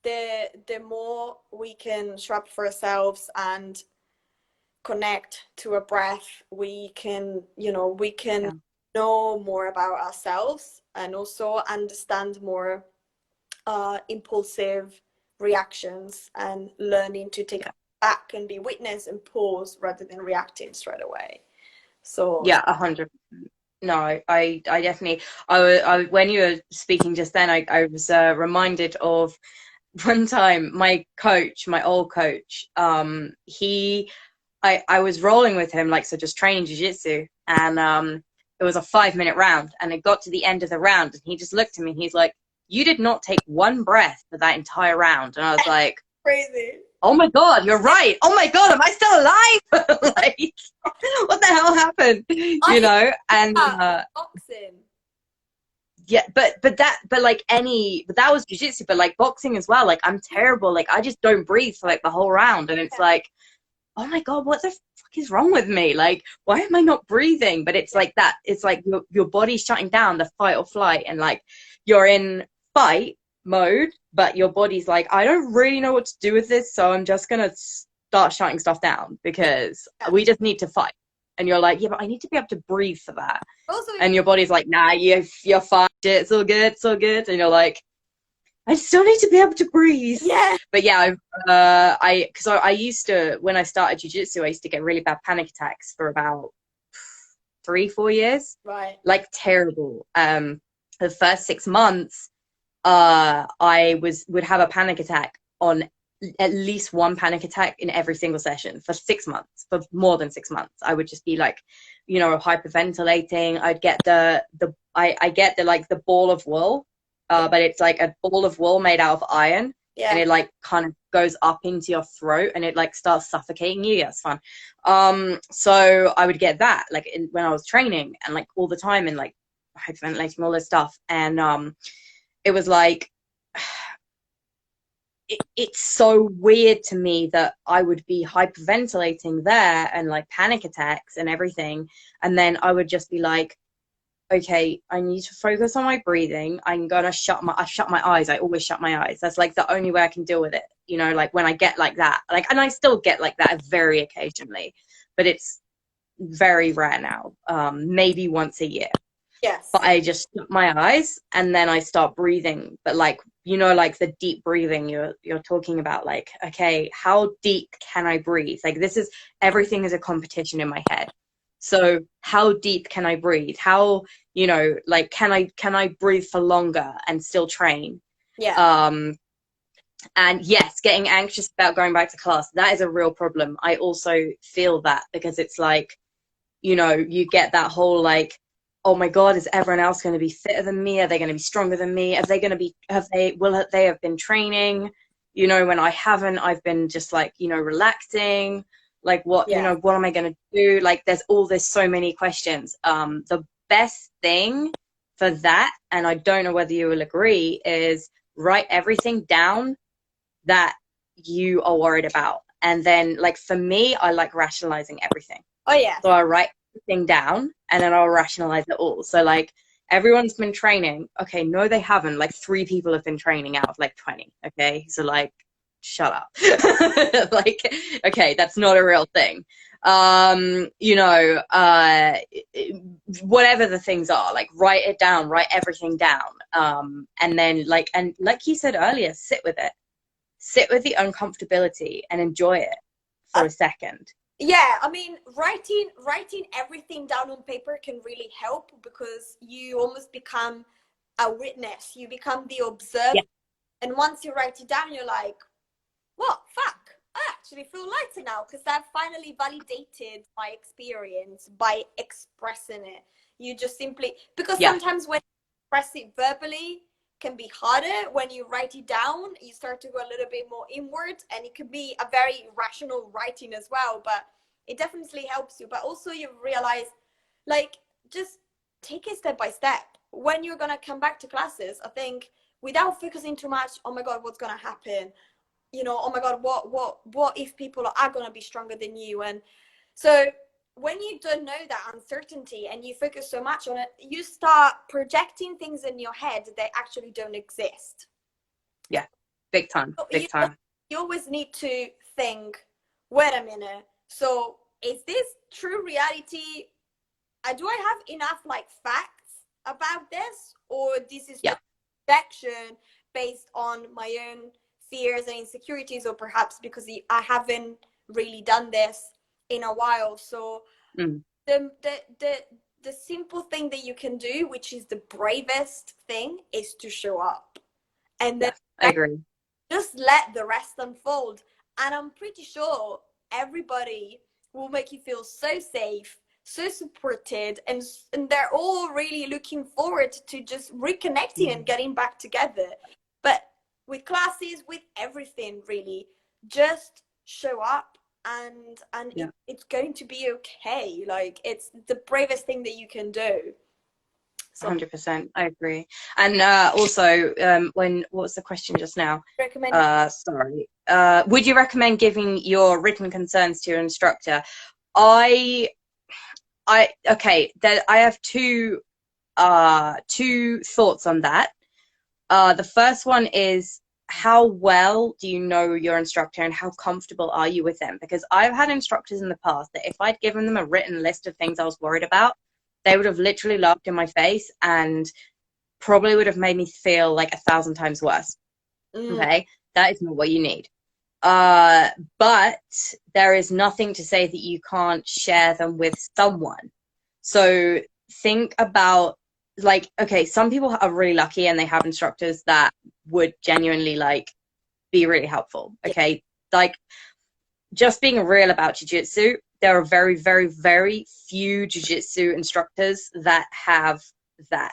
the more we can show up for ourselves and connect to a breath, we can know more about ourselves and also understand more impulsive reactions, and learning to take back and be witness and pause rather than reacting straight away. So 100%. No, I definitely, when you were speaking just then, I was reminded of one time my old coach, I was rolling with him, like, so just training jiu-jitsu, and it was a 5-minute round, and it got to the end of the round and he just looked at me and he's like, you did not take one breath for that entire round. And I was like, crazy. Oh my God, you're right. Oh my God, am I still alive? Like, what the hell happened? And boxing. Yeah, but that was jiu-jitsu, but like boxing as well. Like I'm terrible. Like I just don't breathe for like the whole round, and it's like, oh my God, what the fuck is wrong with me? Like, why am I not breathing? But it's like that. It's like your body's shutting down, the fight or flight, and like you're in fight mode, but your body's like, I don't really know what to do with this, so I'm just gonna start shutting stuff down because we just need to fight. And you're like, yeah, but I need to be able to breathe for that. Also, and your body's like, nah, you're fine. It's all good. It's all good. And you're like, I still need to be able to breathe. Yeah. But yeah, because I used to, when I started jiu-jitsu, I used to get really bad panic attacks for about 3-4 years. Right. Like terrible. The first 6 months, I would have a panic attack on at least one panic attack in every single session for 6 months, for more than 6 months. I would just be like, you know, hyperventilating. I'd get I get the like the ball of wool, but it's like a ball of wool made out of iron, and Yeah. it like kind of goes up into your throat and it like starts suffocating you. Yeah, it's fun. So I would get that like when I was training, and like all the time, and like hyperventilating, all this stuff. And it was like, it's so weird to me that I would be hyperventilating there and like panic attacks and everything, and then I would just be like, okay, I need to focus on my breathing. I'm gonna I shut my eyes. I always shut my eyes. That's like the only way I can deal with it. You know, like when I get like that, like, and I still get like that very occasionally, but it's very rare now. Maybe once a year. Yes. But I just shut my eyes and then I start breathing. But like, you know, like the deep breathing you're talking about, like, okay, how deep can I breathe? Like this is, everything is a competition in my head. So how deep can I breathe? How, you know, like can I breathe for longer and still train? Yeah. And yes, getting anxious about going back to class, that is a real problem. I also feel that, because it's like, you know, you get that whole like, oh my God, is everyone else going to be fitter than me? Are they going to be stronger than me? Are they going to be, will they have been training? You know, when I haven't, I've been just like, you know, relaxing. Like what, you Yeah. know, what am I going to do? Like there's so many questions. The best thing for that, and I don't know whether you will agree, is write everything down that you are worried about. And then like for me, I like rationalizing everything. Oh yeah. So I write everything down and then I'll rationalize it all. So like everyone's been training. Okay, no, they haven't. Like 3 people have been training out of like 20. Okay. So like, shut up. Like, okay, that's not a real thing. You know, whatever the things are, like write it down, write everything down. And then like, and like you said earlier, sit with the uncomfortability and enjoy it for a second. Yeah, I mean, writing everything down on paper can really help, because you almost become a witness. You become the observer. Yeah. And once you write it down, you're like, well, fuck, I actually feel lighter now, because I've finally validated my experience by expressing it. You just simply, because Yeah. sometimes when you express it verbally can be harder. When you write it down, you start to go a little bit more inward, and it can be a very rational writing as well, but it definitely helps you. But also you realize, like, just take it step by step. When you're gonna come back to classes, I think, without focusing too much, oh my God, what's gonna happen, you know, oh my God, what if people are going to be stronger than you? And so when you don't know that uncertainty and you focus so much on it, you start projecting things in your head that actually don't exist. Yeah. Big time. So Big time. you always need to think, wait a minute, so is this true reality? Do I have enough like facts about this, or this is Yeah. just projection based on my own fears and insecurities, or perhaps because I haven't really done this in a while? So Mm. the simple thing that you can do, which is the bravest thing, is to show up, and then Yeah, I agree. just let the rest unfold. And I'm pretty sure everybody will make you feel so safe, so supported, and they're all really looking forward to just reconnecting and getting back together. But with classes, with everything, really, just show up, and Yeah. it's going to be okay. Like, it's the bravest thing that you can do. So 100%. I agree. And also, what was the question just now? recommend. Sorry. Would you recommend giving your written concerns to your instructor? I, okay, I have two thoughts on that. The first one is, how well do you know your instructor and how comfortable are you with them? Because I've had instructors in the past that if I'd given them a written list of things I was worried about, they would have literally laughed in my face and probably would have made me feel like 1,000 times worse. Mm, Okay, that is not what you need. But there is nothing to say that you can't share them with someone. So think about, like, okay, some people are really lucky and they have instructors that would genuinely like be really helpful. Yeah. Okay, like just being real about jiu-jitsu, there are very, very, very few jiu-jitsu instructors that have that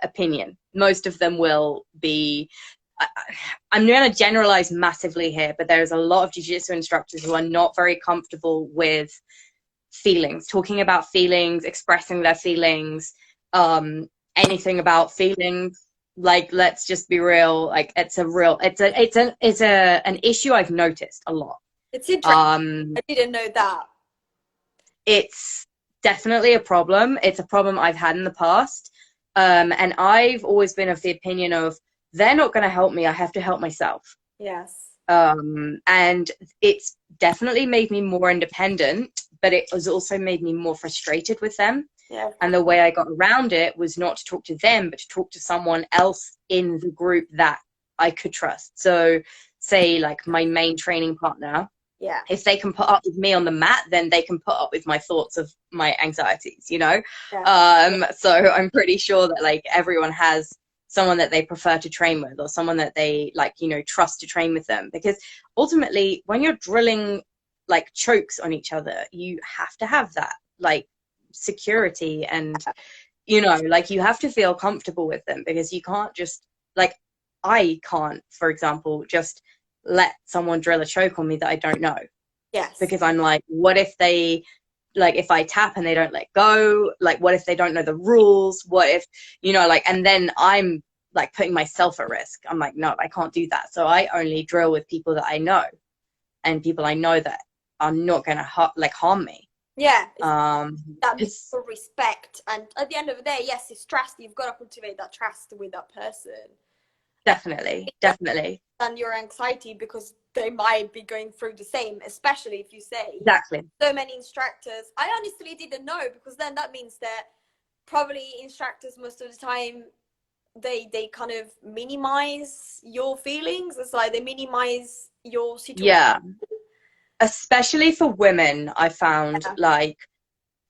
opinion. Most of them will be, I'm going to generalize massively here, but there's a lot of jiu-jitsu instructors who are not very comfortable with feelings, talking about feelings, expressing their feelings, anything about feelings. Like, let's just be real. Like, it's an issue I've noticed a lot. It's interesting. Um, I didn't know that. it's definitely a problem. It's a problem I've had in the past. And I've always been of the opinion of, they're not going to help me. I have to help myself. Yes. And it's definitely made me more independent, but it has also made me more frustrated with them. Yeah. And the way I got around it was not to talk to them, but to talk to someone else in the group that I could trust. So, say, like my main training partner, Yeah. if they can put up with me on the mat, then they can put up with my thoughts of my anxieties, you know? Yeah. So I'm pretty sure that like everyone has someone that they prefer to train with, or someone that they like, you know, trust to train with them. Because ultimately, when you're drilling like chokes on each other, you have to have that like security, and you know, like you have to feel comfortable with them, because you can't just like, I can't, for example, just let someone drill a choke on me that I don't know, Yes. because I'm like, what if they, like, if I tap and they don't let go, like, what if they don't know the rules? What if, you know, like, and then I'm like putting myself at risk. I'm like, no, I can't do that. So I only drill with people that I know, and people I know that are not going to harm me. Yeah. That It's mutual respect. And at the end of the day, yes, it's trust. You've got to cultivate that trust with that person. definitely. And your anxiety, because they might be going through the same, especially if you say Exactly. so many instructors. I honestly didn't know, because then that means that probably instructors most of the time they kind of minimize your feelings. It's like they minimize your situation. Yeah. Especially for women, I found Yeah. like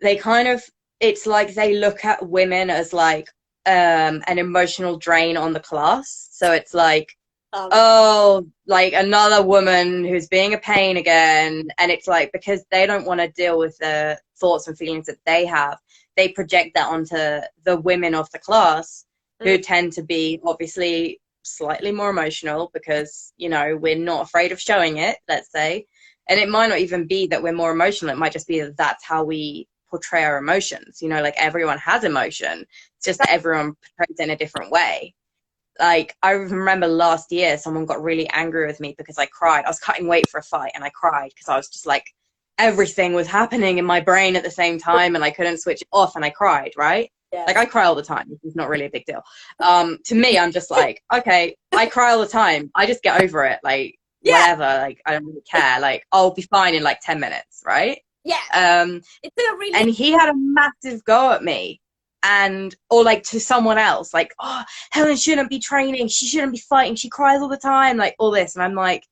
they kind of, it's like they look at women as like an emotional drain on the class. So it's like, oh, like another woman who's being a pain again. And it's like, because they don't want to deal with the thoughts and feelings that they have, they project that onto the women of the class, who tend to be obviously slightly more emotional, because, you know, we're not afraid of showing it, let's say. And it might not even be that we're more emotional. It might just be that that's how we portray our emotions. You know, like everyone has emotion. It's just that everyone portrays it in a different way. Like, I remember last year, someone got really angry with me because I cried. I was cutting weight for a fight and I cried because I was just like, everything was happening in my brain at the same time and I couldn't switch it off, and I cried, right? Yes. Like, I cry all the time. This is not really a big deal. To me, I'm just like, okay, I cry all the time. I just get over it. Like, whatever. Like, I don't really care. Like, I'll be fine in like 10 minutes, right? Yeah. It's a really. And he had a massive go at me, and or like to someone else, like, oh, Helen shouldn't be training, she shouldn't be fighting, she cries all the time, like all this. And I'm like,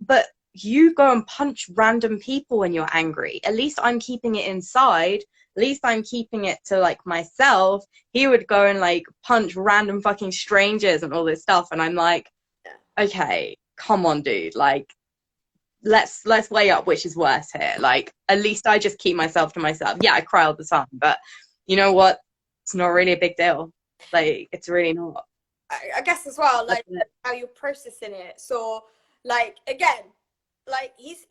but you go and punch random people when you're angry. At least I'm keeping it inside. At least I'm keeping it to like myself. He would go and like punch random fucking strangers and all this stuff, and I'm like, okay, come on, dude, like, let's weigh up which is worse here. Like, at least I just keep myself to myself. Yeah, I cry all the time, but you know what? It's not really a big deal. Like, it's really not. I guess as well, like how you're processing it. So, like again, like he's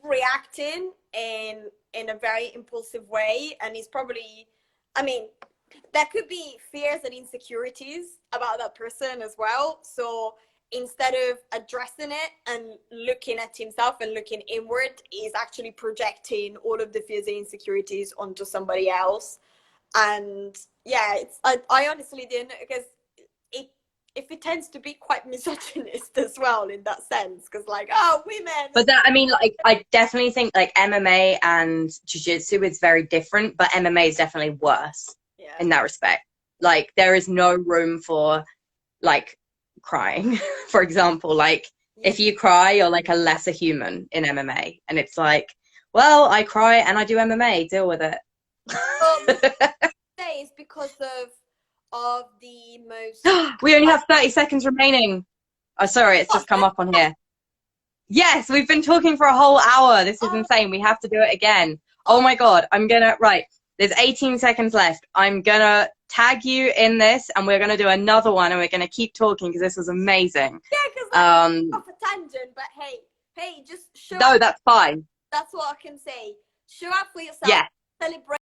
reacting in a very impulsive way, and he's probably, I mean, there could be fears and insecurities about that person as well. So instead of addressing it and looking at himself and looking inward, he's actually projecting all of the fears and insecurities onto somebody else. And yeah, I honestly didn't, because it tends to be quite misogynist as well in that sense, because like, oh, women. But that, I mean, like, I definitely think like MMA and jiu-jitsu is very different, but MMA is definitely worse in that respect. Like, there is no room for like crying, for example. Like, if you cry, you're like a lesser human in MMA, and it's like, well, I cry and I do MMA, deal with it. Say it's because of the most. We only have 30 seconds remaining. Oh, sorry, it's just come up on here. Yes, we've been talking for a whole hour. This is Oh, insane. We have to do it again. Oh oh, my God. Right. There's 18 seconds left. I'm gonna tag you in this and we're gonna do another one and we're gonna keep talking because this was amazing. yeah, because like Um, off a tangent, but hey, just show up. no, that's fine. That's what I can say. Show up for yourself. Yeah. Celebrate.